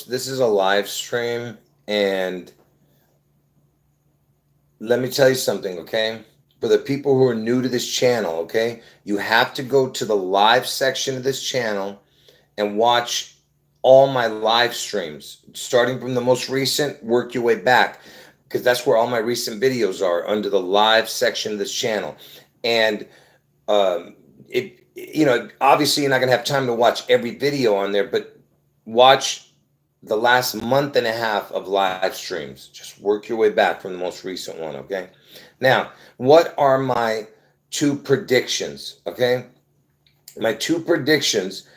folks, this is a live stream, and let me tell you something, okay? For the people who are new to this channel, okay, you have to go to the live section of this channel and watch all my live streams, starting from the most recent, work your way back, because that's where all my recent videos are, under the live section of this channel. And obviously you're not gonna have time to watch every video on there, but watch the last month and a half of live streams. Just work your way back from the most recent one, okay? Now, what are my two predictions, okay? My two predictions,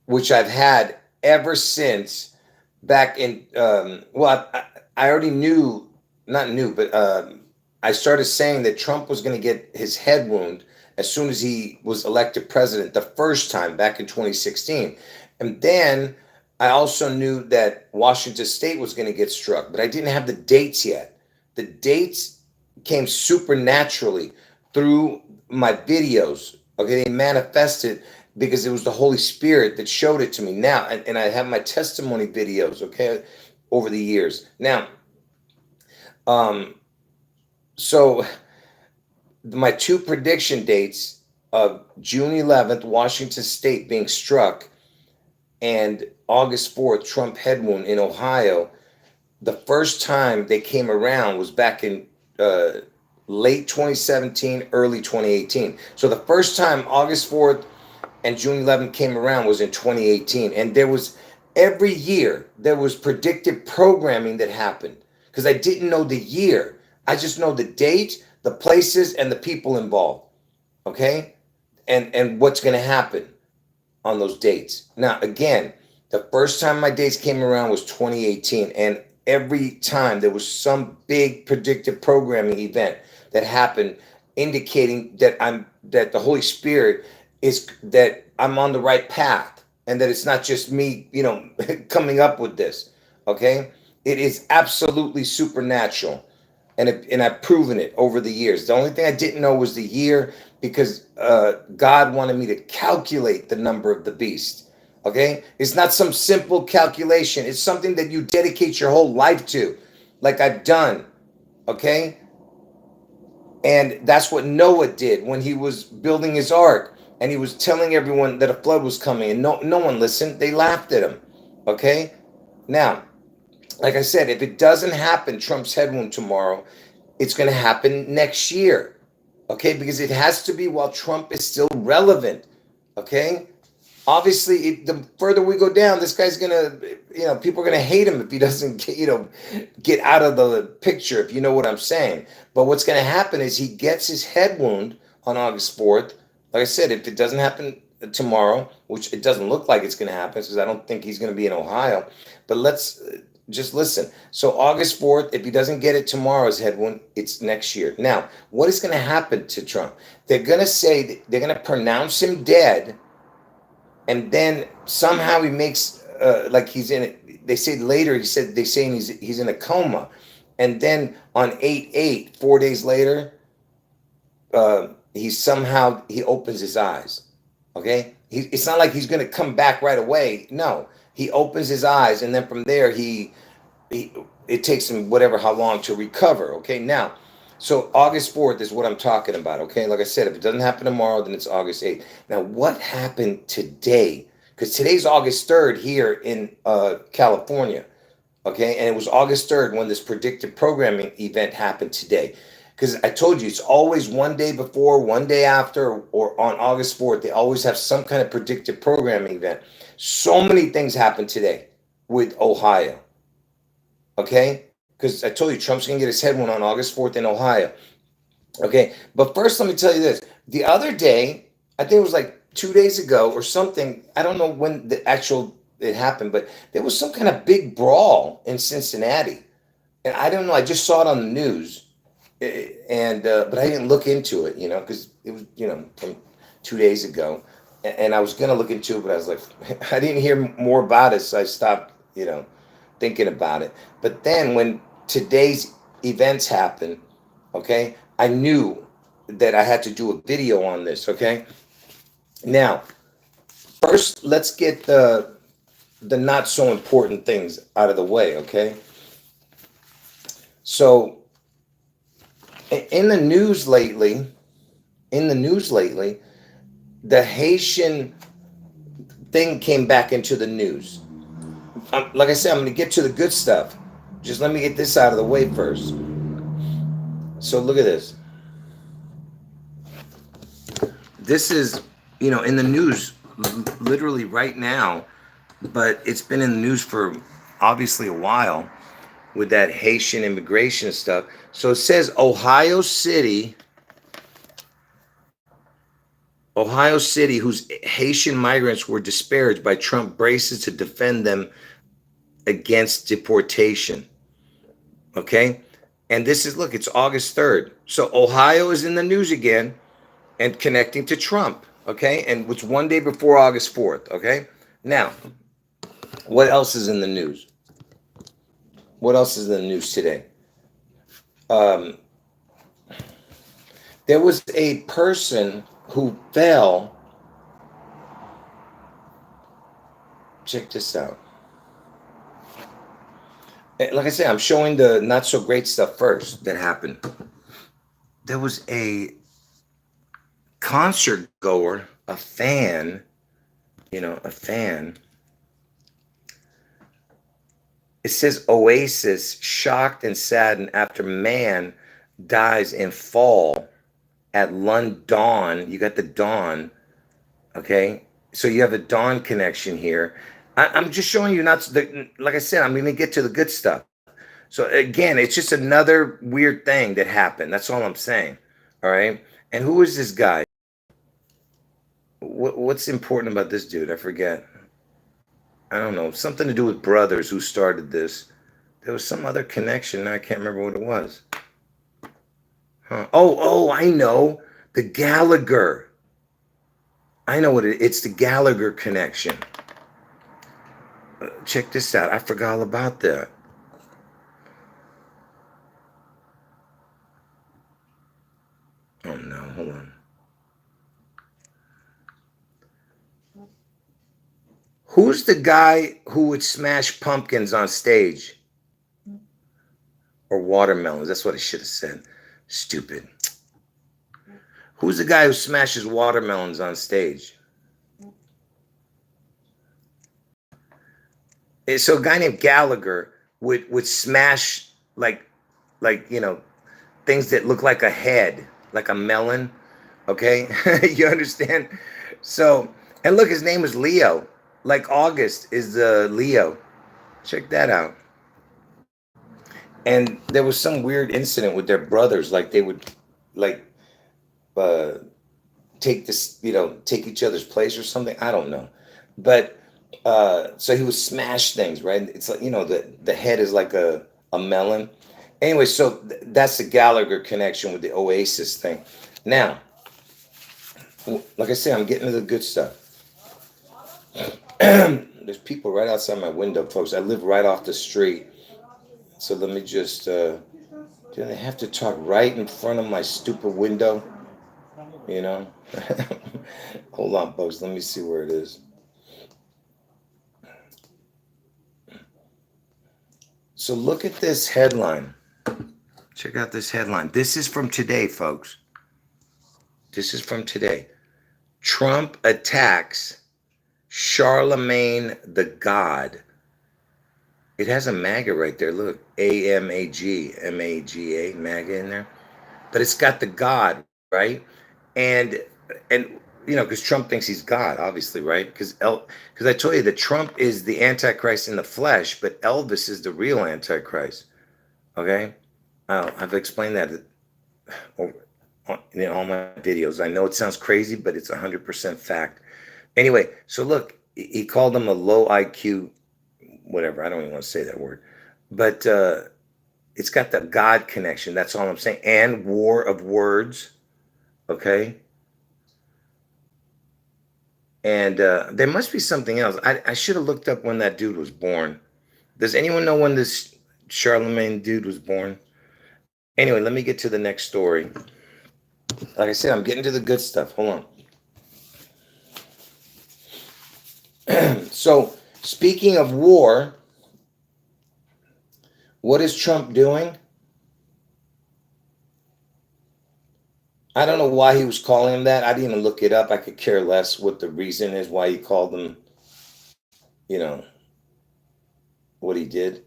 which I've had ever since back in, I already knew, not knew, but I started saying that Trump was going to get his head wound as soon as he was elected president the first time back in 2016. And then I also knew that Washington State was going to get struck, but I didn't have the dates yet. The dates came supernaturally through my videos. Okay, they manifested because it was the Holy Spirit that showed it to me. Now, and I have my testimony videos, okay, over the years. Now, so my two prediction dates of June 11th, Washington State being struck, and August 4th, Trump head wound in Ohio, the first time they came around was back in late 2017, early 2018. So the first time August 4th and June 11th came around was in 2018. And there was, every year, there was predictive programming that happened, because I didn't know the year. I just know the date, the places, and the people involved, okay? And what's going to happen on those dates. Now, again, the first time my dates came around was 2018, and every time there was some big predictive programming event that happened, indicating that the Holy Spirit is, that I'm on the right path, and that it's not just me, coming up with this. Okay, it is absolutely supernatural, and I've proven it over the years. The only thing I didn't know was the year, because God wanted me to calculate the number of the beast. Okay, it's not some simple calculation. It's something that you dedicate your whole life to, like I've done. Okay, and that's what Noah did when he was building his ark, and he was telling everyone that a flood was coming, and no one listened. They laughed at him. Okay, now, like I said, if it doesn't happen, Trump's head wound tomorrow, it's going to happen next year. Okay, because it has to be while Trump is still relevant. Okay, obviously, the further we go down, this guy's gonna, people are gonna hate him if he doesn't get out of the picture, if you know what I'm saying. But what's gonna happen is he gets his head wound on August 4th. Like I said, if it doesn't happen tomorrow, which it doesn't look like it's gonna happen, because I don't think he's gonna be in Ohio. But let's just listen. So August 4th, if he doesn't get it tomorrow's head wound, it's next year. Now, what is going to happen to Trump? They're going to say, they're going to pronounce him dead, and then somehow he makes, like he's in it. They say later, they're saying he's in a coma. And then on 8/8, 4 days later, he opens his eyes. Okay? It's not like he's going to come back right away. No. He opens his eyes, and then from there, it takes him how long to recover. Okay, now, so August 4th is what I'm talking about. Okay, like I said, if it doesn't happen tomorrow, then it's August 8th. Now, what happened today? Because today's August 3rd here in California. Okay, and it was August 3rd when this predictive programming event happened today. Because I told you, it's always one day before, one day after, or on August 4th. They always have some kind of predictive programming event. So many things happened today with Ohio. Okay? Because I told you, Trump's going to get his head wound on August 4th in Ohio. Okay? But first, let me tell you this. The other day, I think it was like 2 days ago or something. I don't know when it happened, but there was some kind of big brawl in Cincinnati. And I don't know. I just saw it on the news. But I didn't look into it, because it was, from 2 days ago. And I was going to look into it, but I was like, I didn't hear more about it, so I stopped, thinking about it. But then when today's events happened, okay, I knew that I had to do a video on this, okay? Now, first, let's get the not so important things out of the way, okay? So in the news lately, in the news lately, the Haitian thing came back into the news. Like I said, I'm going to get to the good stuff. Just let me get this out of the way first. So look at this. This is, in the news literally right now, but it's been in the news for obviously a while with that Haitian immigration stuff. So it says Ohio City, whose Haitian migrants were disparaged by Trump braces to defend them against deportation. Okay? And this is, look, it's August 3rd. So Ohio is in the news again and connecting to Trump. Okay? And it's one day before August 4th. Okay? Now, what else is in the news? What else is in the news today? Um, there was a person who fell. Check this out. Like I said, I'm showing the not so great stuff first that happened. There was a concert goer, a fan, a fan. It says Oasis shocked and saddened after man dies in fall at London. You got the dawn, okay? So you have a dawn connection here. I'm just showing you like I said, I'm going to get to the good stuff. So again, it's just another weird thing that happened. That's all I'm saying. All right. And who is this guy? What's important about this dude? I forget. I don't know. Something to do with brothers who started this. There was some other connection. I can't remember what it was. Huh. Oh, I know. The Gallagher. I know what it's the Gallagher connection. Check this out. I forgot all about that. Oh no, hold on. Who's the guy who would smash pumpkins on stage? Or watermelons? That's what I should have said. Stupid. Who's the guy who smashes watermelons on stage? So a guy named Gallagher would smash like things that look like a head, like a melon. Okay, you understand? So, and look, his name is Leo. Like August is the Leo. Check that out. And there was some weird incident with their brothers, like they would like uh take this, take each other's place or something. I don't know. But so he would smash things, right? It's like, the head is like a melon. Anyway, so that's the Gallagher connection with the Oasis thing. Now, like I said, I'm getting to the good stuff. There's people right outside my window, folks. I live right off the street. So let me just, do they have to talk right in front of my stupid window? Hold on, folks. Let me see where it is. So look at this headline. Check out this headline. This is from today, folks. This is from today. Trump attacks Charlemagne the God. It has a MAGA right there. Look, AMAGA, MAGA in there. But it's got the God, right? And because Trump thinks he's God, obviously, right? Because I told you that Trump is the Antichrist in the flesh, but Elvis is the real Antichrist. Okay, I've explained that in all my videos. I know it sounds crazy, but it's 100% fact. Anyway, so look, he called him a low IQ, whatever. I don't even want to say that word, but it's got the God connection. That's all I'm saying. And war of words. Okay. And there must be something else. I should have looked up when that dude was born. Does anyone know when this Charlemagne dude was born? Anyway, let me get to the next story. Like I said, I'm getting to the good stuff. Hold on. So Speaking of war, what is Trump doing? I don't know why he was calling him that. I didn't even look it up. I could care less what the reason is why he called him, you know, what he did.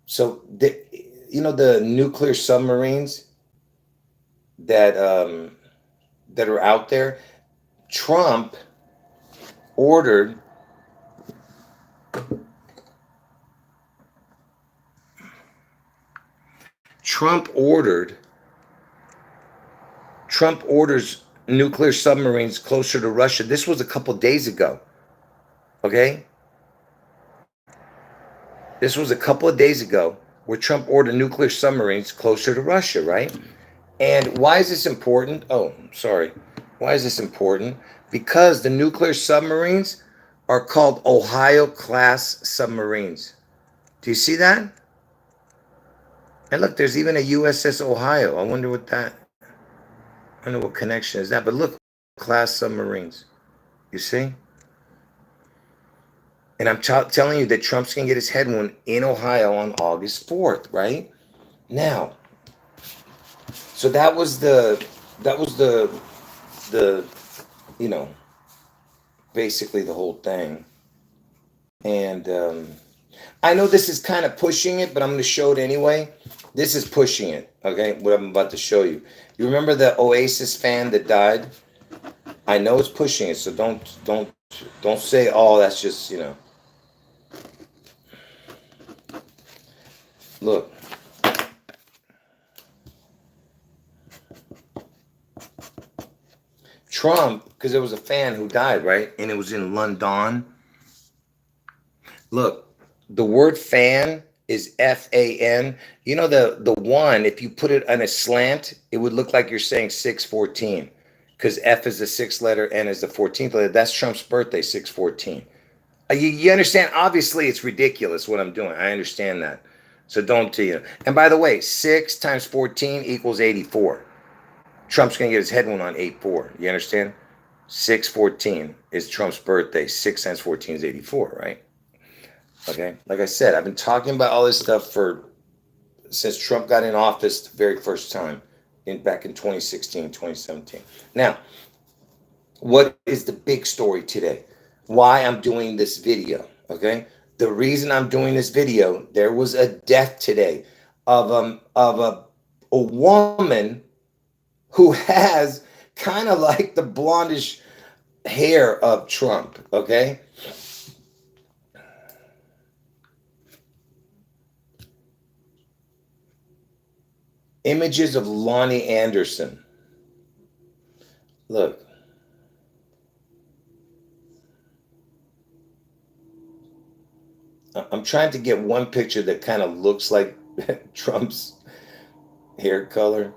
So, the nuclear submarines that that are out there, Trump ordered Trump ordered Trump orders nuclear submarines closer to Russia. This was a couple days ago. Okay? This was a couple of days ago where Trump ordered nuclear submarines closer to Russia, right? And why is this important? Oh, sorry. Why is this important? Because the nuclear submarines are called Ohio class submarines. Do you see that? And look, there's even a USS Ohio. I wonder I don't know what connection is that, but look, class submarines. You see? And I'm telling you that Trump's going to get his head wound in Ohio on August 4th, right? Now, so that was the you know, basically the whole thing. And I know this is kind of pushing it, but I'm going to show it anyway. This is pushing it, okay? What I'm about to show you. You remember the Oasis fan that died? I know it's pushing it, so don't say, oh, that's just, Look. Trump, because there was a fan who died, right? And it was in London. Look, the word fan is F-A-N. You know, the one, if you put it on a slant, it would look like you're saying 614. Because F is the sixth letter, N is the 14th letter. That's Trump's birthday, 614. You understand? Obviously, it's ridiculous what I'm doing. I understand that. So don't, And by the way, 6 times 14 equals 84. Trump's going to get his head wound on 8-4. You understand? 614 is Trump's birthday. 6 times 14 is 84, right? Okay. Like I said, I've been talking about all this stuff since Trump got in office the very first time back in 2016, 2017. Now, what is the big story today? Why I'm doing this video, okay? The reason I'm doing this video, there was a death today of a woman who has kind of like the blondish hair of Trump, okay? Images of Loni Anderson. Look. I'm trying to get one picture that kind of looks like Trump's hair color.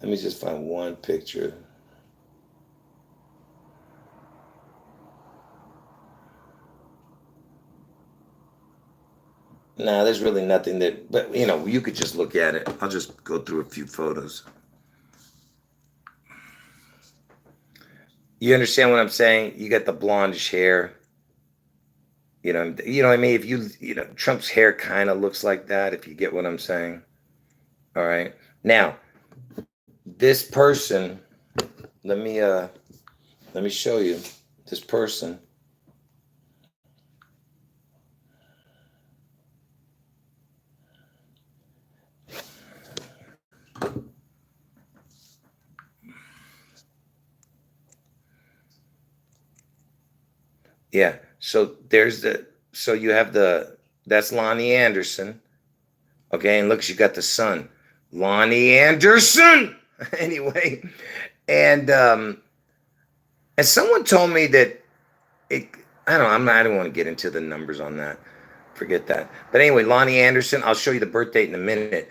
Let me just find one picture. Nah, there's really nothing but you could just look at it. I'll just go through a few photos. You understand what I'm saying? You got the blondish hair. You know what I mean? If Trump's hair kind of looks like that, if you get what I'm saying. All right. Now, this person, let me show you this person. Yeah. So you have that's Loni Anderson. Okay. And look, you got the son, Loni Anderson. Anyway. And someone told me that I don't want to get into the numbers on that. Forget that. But anyway, Loni Anderson, I'll show you the birth date in a minute.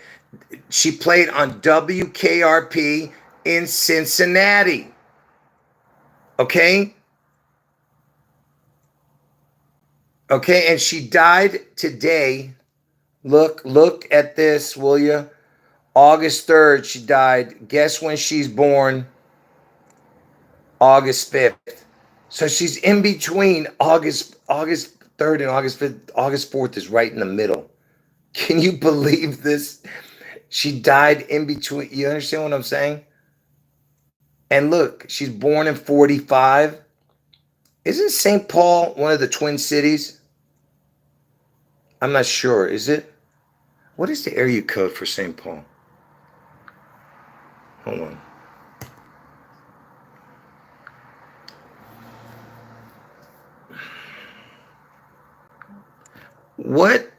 She played on WKRP in Cincinnati. Okay? Okay, and she died today. Look at this, will you? August 3rd, she died. Guess when she's born? August 5th. So she's in between August 3rd and August 5th. August 4th is right in the middle. Can you believe this? She died in between. You understand what I'm saying? And look, she's born in 45. Isn't St. Paul one of the Twin Cities? I'm not sure. Is it? What is the area code for St. Paul? Hold on. What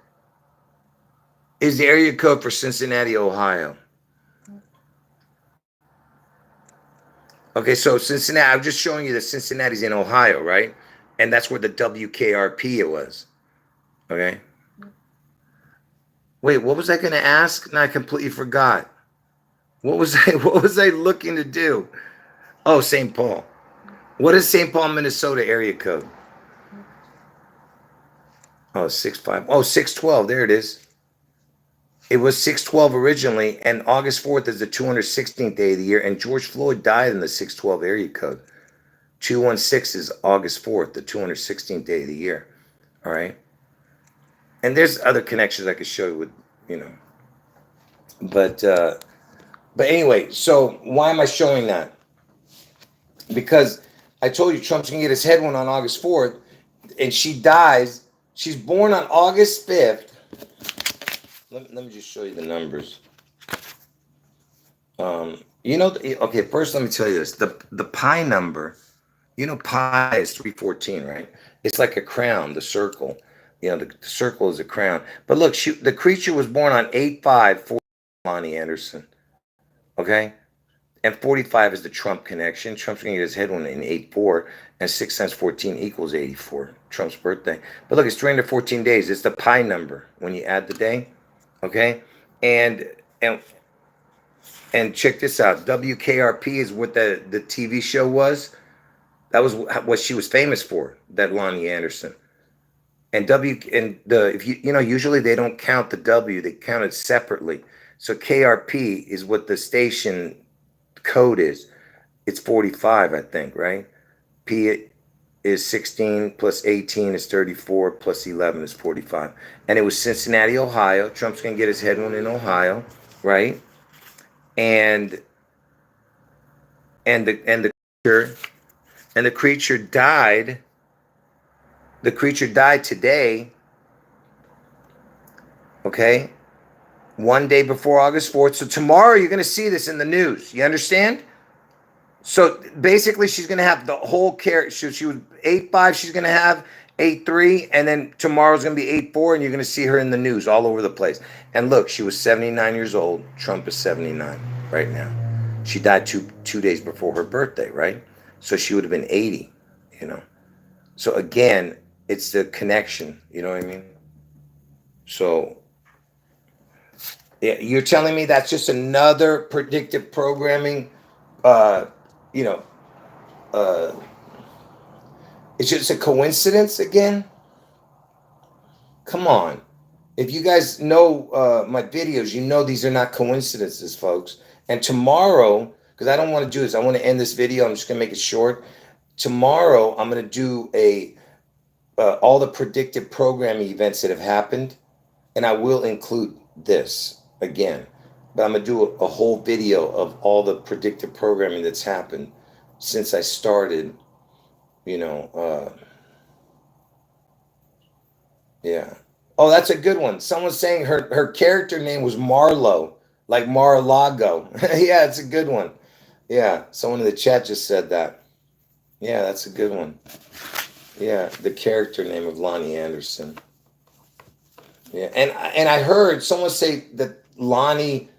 is the area code for Cincinnati, Ohio? Okay, so Cincinnati, I'm just showing you that Cincinnati's in Ohio, right? And that's where the WKRP was. Okay. Wait, what was I going to ask? No, I completely forgot. What was I looking to do? Oh, St. Paul. What is St. Paul, Minnesota area code? Oh, 65. Oh, 612. There it is. It was 612 originally, and August 4th is the 216th day of the year, and George Floyd died in the 612 area code. 216 is August 4th, the 216th day of the year. All right. And there's other connections I could show you with, you know. But anyway, so why am I showing that? Because I told you Trump's gonna get his head one on August 4th, and she dies. She's born on August 5th. Let me just show you the numbers. You know, okay, first let me tell you this. The pi number, you know, pi is 314, right? It's like a crown, the circle. You know, the circle is a crown. But look, the creature was born on 8/5, Loni Anderson. Okay? And 45 is the Trump connection. Trump's going to get his head one in 8/4, and 6 times 14 equals 84, Trump's birthday. But look, it's 314 days. It's the pi number when you add the day. Okay? And check this out. WKRP is what the TV show was. That was what she was famous for, that Loni Anderson. And if you know, usually they don't count the W, they count it separately. So KRP is what the station code is. It's 45, I think, right? P is 16 plus 18 is 34 plus 11 is 45. And it was Cincinnati, Ohio. Trump's gonna get his head one in Ohio, right? And the creature died. The creature died today. Okay, one day before August 4th. So tomorrow you're going to see this in the news. You understand? So basically, she's going to have the whole character. She was 8/5. She's going to have 8/3, and then tomorrow's going to be 8/4, and you're going to see her in the news all over the place. And look, she was 79 years old. Trump is 79 right now. She died two days before her birthday, right? So she would have been 80. You know. So again, it's the connection. You know what I mean? So. Yeah, you're telling me that's just another predictive programming, you know, it's just a coincidence again? Come on. If you guys know my videos, you know these are not coincidences, folks. And tomorrow, because I don't want to do this, I want to end this video. I'm just going to make it short. Tomorrow, I'm going to do all the predictive programming events that have happened, and I will include this again, but I'm gonna do a whole video of all the predictive programming that's happened since I started, you know. Yeah. Oh, that's a good one. Someone's saying her character name was Marlo, like Mar-a-Lago. Yeah, it's a good one. Yeah, someone in the chat just said that. Yeah, that's a good one. Yeah, the character name of Loni Anderson. Yeah, and I heard someone say that Loni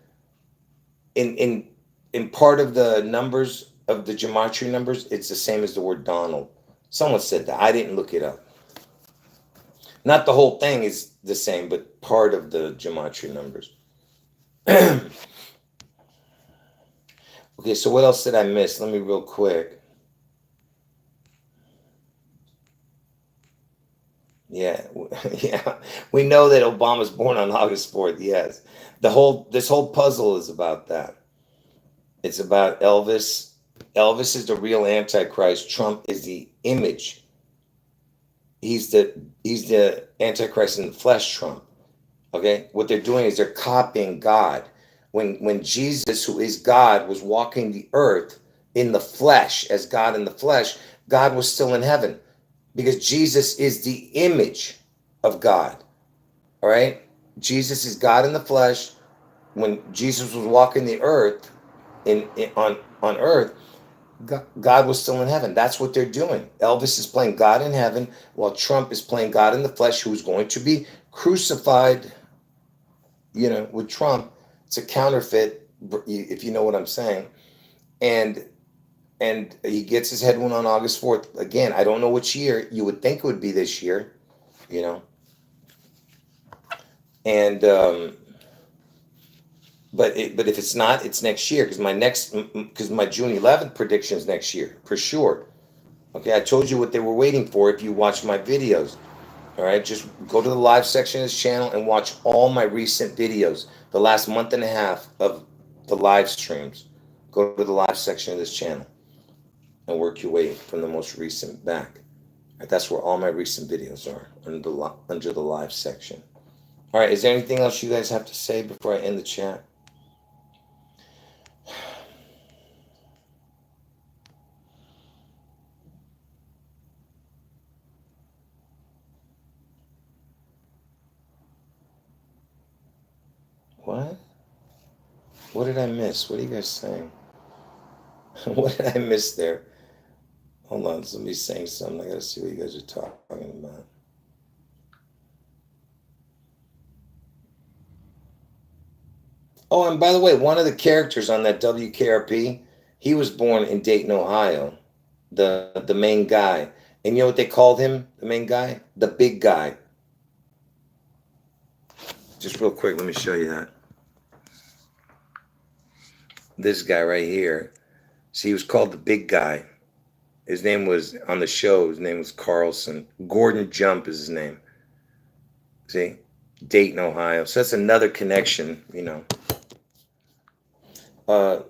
in part of the numbers of the gematria numbers, it's the same as the word Donald. Someone said that. I didn't look it up. Not the whole thing is the same, but part of the gematria numbers. Okay, so what else did I miss? Let me real quick. Yeah, yeah. We know that Obama's born on August 4th. Yes, this whole puzzle is about that. It's about Elvis Elvis is the real Antichrist. Trump is the image. He's the Antichrist in the flesh, Trump. Okay? What they're doing is they're copying God. When Jesus, who is God, was walking the earth in the flesh, as God in the flesh, God was still in heaven. Because Jesus is the image of God. All right? Jesus is God in the flesh. When Jesus was walking the earth on earth, God was still in heaven. That's what they're doing. Elvis is playing God in heaven, while Trump is playing God in the flesh, who's going to be crucified, with Trump. It's a counterfeit, if you know what I'm saying. And he gets his head wound on August 4th. Again, I don't know which year. You would think it would be this year, you know. And but if it's not, it's next year, because my June 11th prediction is next year for sure. Okay, I told you what they were waiting for if you watch my videos. All right, just go to the live section of this channel and watch all my recent videos, the last month and a half of the live streams. Go to the live section of this channel and work your way from the most recent back. Right, that's where all my recent videos are, under the live section. All right, is there anything else you guys have to say before I end the chat? What? What did I miss? What are you guys saying? What did I miss there? Hold on, somebody's saying something. I gotta see what you guys are talking about. Oh, and by the way, one of the characters on that WKRP, he was born in Dayton, Ohio. The main guy. And you know what they called him? The main guy? The big guy. Just real quick, let me show you that. This guy right here. See, he was called the big guy. His name was, on the show, his name was Carlson. Gordon Jump is his name. See? Dayton, Ohio. So that's another connection. Uh,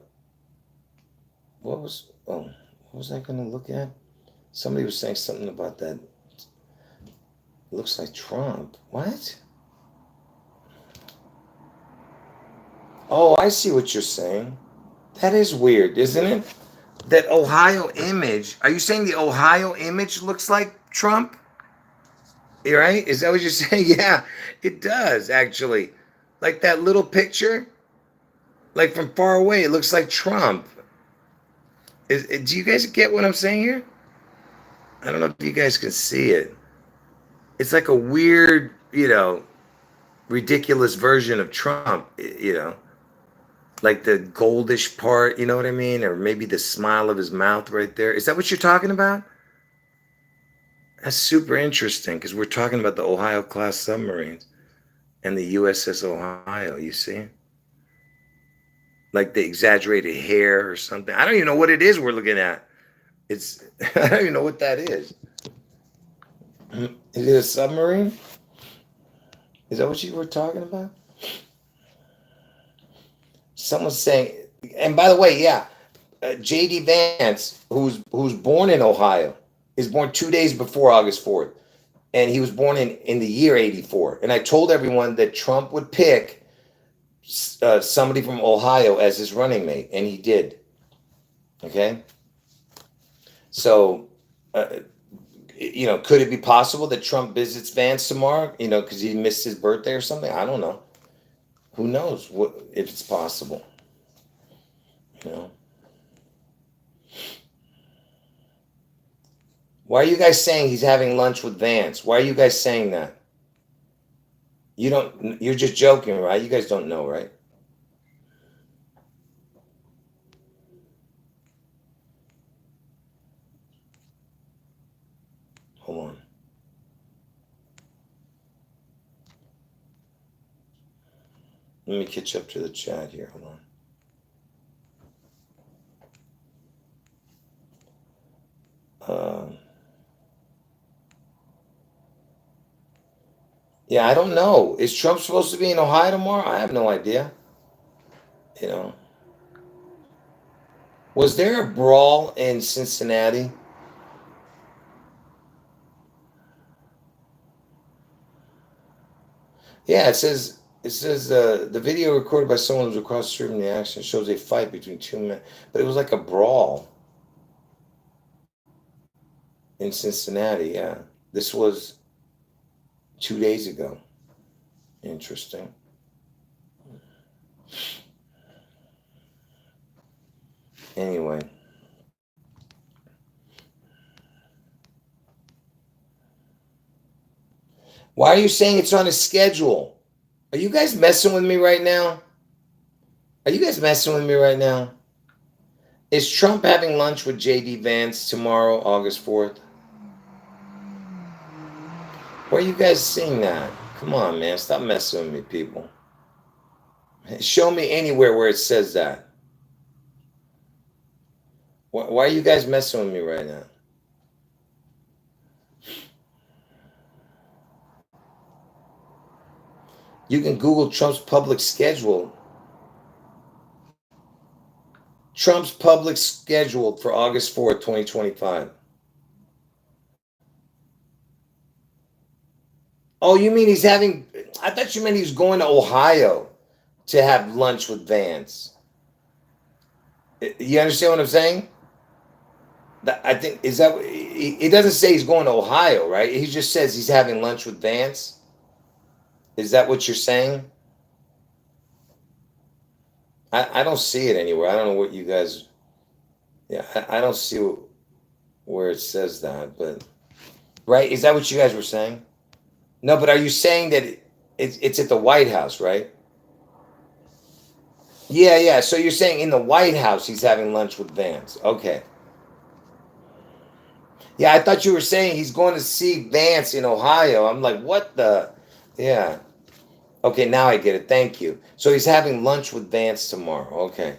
what was I going to look at? Somebody was saying something about that. It looks like Trump. What? Oh, I see what you're saying. That is weird, isn't it? That Ohio image. Are you saying the Ohio image looks like Trump? Right? Is that what you're saying? Yeah, it does actually. Like that little picture, like from far away, it looks like Trump. Do you guys get what I'm saying here? I don't know if you guys can see it. It's like a weird, ridiculous version of Trump. Like the goldish part, you know what I mean? Or maybe the smile of his mouth right there. Is that what you're talking about? That's super interesting because we're talking about the Ohio class submarines and the USS Ohio, you see? Like the exaggerated hair or something. I don't even know what it is we're looking at. It's I don't even know what that is. Is it a submarine? Is that what you were talking about? Someone's saying, and by the way, yeah, J.D. Vance, who's born in Ohio, is born 2 days before August 4th. And he was born in the year 84. And I told everyone that Trump would pick somebody from Ohio as his running mate, and he did. Okay? So, could it be possible that Trump visits Vance tomorrow, because he missed his birthday or something? I don't know. Who knows if it's possible? You know? Why are you guys saying he's having lunch with Vance? Why are you guys saying that? You're just joking, right? You guys don't know, right? Hold on. Let me catch up to the chat here. Hold on. Yeah, I don't know. Is Trump supposed to be in Ohio tomorrow? I have no idea. You know. Was there a brawl in Cincinnati? Yeah, it says the video recorded by someone who was across the street from the action shows a fight between two men, but it was like a brawl in Cincinnati. Yeah, this was 2 days ago. Interesting. Anyway, why are you saying it's on a schedule? Are you guys messing with me right now? Are you guys messing with me right now? Is Trump having lunch with J.D. Vance tomorrow, August 4th? Where are you guys seeing that? Come on, man. Stop messing with me, people. Show me anywhere where it says that. Why are you guys messing with me right now? You can Google Trump's public schedule. Trump's public schedule for August 4th, 2025. Oh, you mean he's having. I thought you meant he was going to Ohio to have lunch with Vance. You understand what I'm saying? I think is that he doesn't say he's going to Ohio, right? He just says he's having lunch with Vance. Is that what you're saying? I don't see it anywhere. I don't know what you guys. Yeah, I don't see where it says that, but right? Is that what you guys were saying? No, but are you saying that it's at the White House, right? Yeah, yeah. So you're saying in the White House he's having lunch with Vance. Okay. Yeah, I thought you were saying he's going to see Vance in Ohio. I'm like, what the? Yeah. Okay, now I get it. Thank you. So he's having lunch with Vance tomorrow. Okay.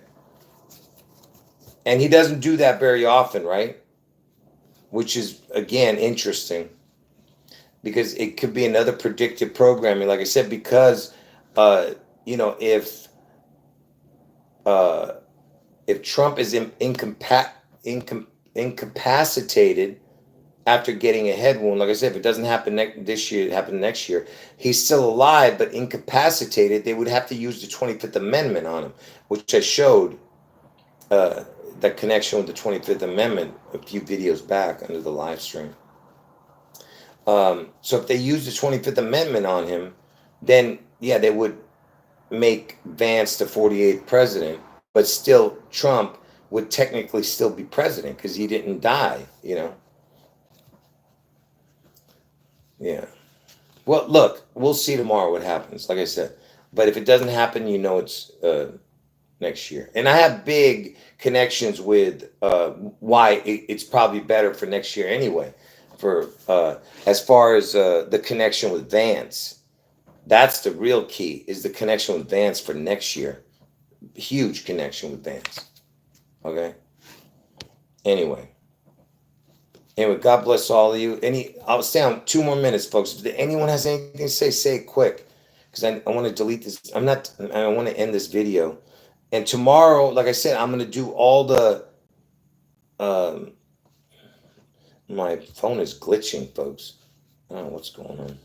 And he doesn't do that very often, right? Which is, again, interesting because it could be another predictive programming. Like I said, because, uh, you know, uh, if Trump is incapacitated after getting a head wound, like I said, if it doesn't happen this year, it happened next year. He's still alive, but incapacitated. They would have to use the 25th Amendment on him, which I showed uh, that connection with the 25th Amendment a few videos back under the live stream. So if they use the 25th Amendment on him, then yeah, they would make Vance the 48th president, but still Trump would technically still be president because he didn't die, you know? Yeah. Well, look, we'll see tomorrow what happens, like I said. But if it doesn't happen, you know it's next year. And I have big connections with why it's probably better for next year anyway. For as far as the connection with Vance, that's the real key is the connection with Vance for next year. Huge connection with Vance. Okay. Anyway. Anyway, God bless all of you. I'll stay on 2 more minutes, folks. If anyone has anything to say, say it quick. Because I want to delete this. I want to end this video. And tomorrow, like I said, I'm going to do all the. Um, my phone is glitching, folks. I don't know what's going on.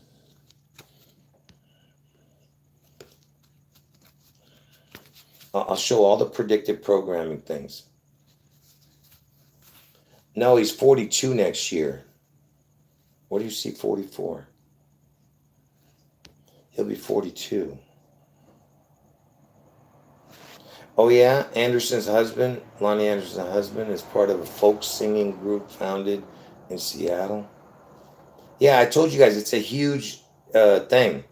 I'll show all the predictive programming things. No, he's 42 next year. What do you see 44? He'll be 42. Oh yeah, Anderson's husband, Loni Anderson's husband, is part of a folk singing group founded in Seattle. Yeah, I told you guys it's a huge thing.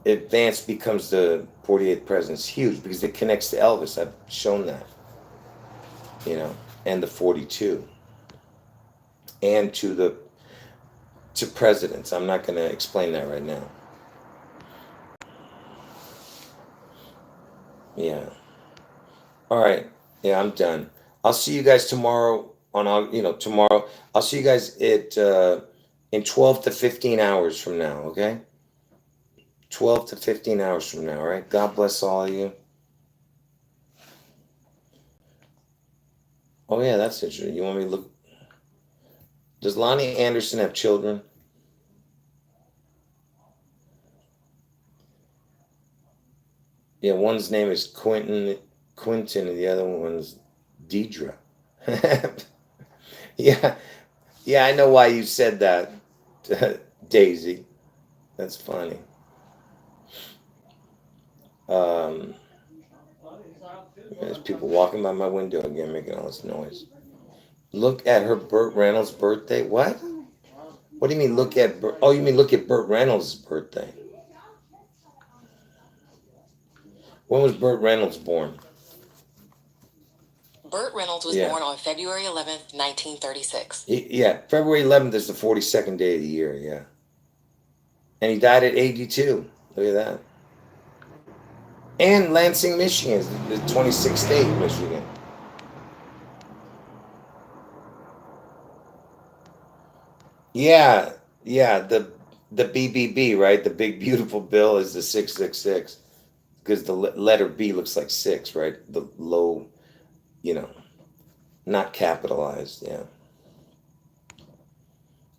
If Vance becomes the 48th president, it's huge because it connects to Elvis. I've shown that, you know, and the 42, and to presidents. I'm not going to explain that right now. Yeah. All right. Yeah, I'm done. I'll see you guys tomorrow tomorrow. I'll see you guys in 12 to 15 hours from now, okay? 12 to 15 hours from now, all right? God bless all of you. Oh yeah, that's interesting. You want me to look? Does Lonnie Anderson have children? Yeah, one's name is Quentin, and the other one's Deidre. Yeah, yeah, I know why you said that, Daisy. That's funny. Um, there's people walking by my window again, making all this noise. Look at her Burt Reynolds' birthday. What? What do you mean? Look at Oh, you mean look at Burt Reynolds' birthday? When was Burt Reynolds born? Burt Reynolds was born on February 11th, 1936. Yeah, February 11th is the 42nd day of the year. Yeah, and he died at 82. Look at that. And Lansing, Michigan, is the 26th state, Michigan. Yeah, yeah. The BBB, right? The big beautiful bill is the 666 because the letter B looks like six, right? The low, you know, not capitalized. Yeah.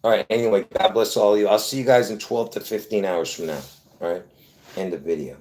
All right. Anyway, God bless all of you. I'll see you guys in 12 to 15 hours from now. All right. End of video.